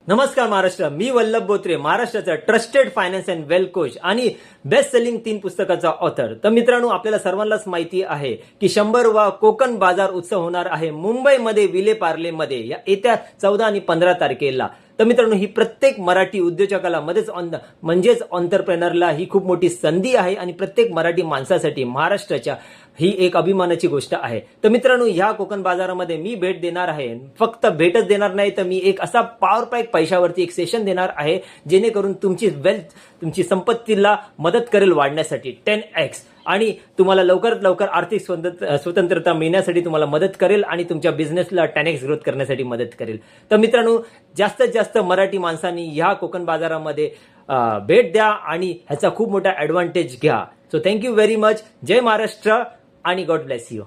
नमस्कार महाराष्ट्र, मी वल्लभ बोत्रे, महाराष्ट्राचा trusted finance and wealth coach आणि बेस्ट सेलिंग 3 पुस्तकाचा ऑथर. तर मित्रांनो, आपल्याला सर्वांनाच माहिती आहे की 100वा कोकण बाजार उत्सव होणार आहे मुंबईमध्ये विले पार्लेमध्ये या येत्या 14 आणि 15 तारखेला. तर मित्रांनो, ही प्रत्येक मराठी उद्योजकाला म्हणजेच ऑन्टरप्रेनरला ही खूप मोठी संधी आहे आणि प्रत्येक मराठी माणसासाठी महाराष्ट्राच्या ही एक अभिमानाची गोष्ट आहे. तर मित्रांनो, ह्या कोकण बाजारामध्ये मी भेट देणार आहे. फक्त भेटच देणार नाही, तर मी एक असा पॉवर पॅक पैशावरती एक सेशन देणार आहे जेणेकरून तुमची संपत्तीला मदत करेल वाढण्यासाठी 10x आणि तुम्हाला लवकरात लवकर आर्थिक स्वतंत्रता मिळण्यासाठी तुम्हाला मदत करेल आणि तुमच्या बिझनेसला 10x ग्रोथ करण्यासाठी मदत करेल. तर मित्रांनो, जास्तीत जास्त मराठी माणसांनी ह्या कोकण बाजारामध्ये भेट द्या आणि ह्याचा खूप मोठा ॲडव्हान्टेज घ्या. So thank you very much. जय महाराष्ट्र आणि गॉड ब्लेस यू.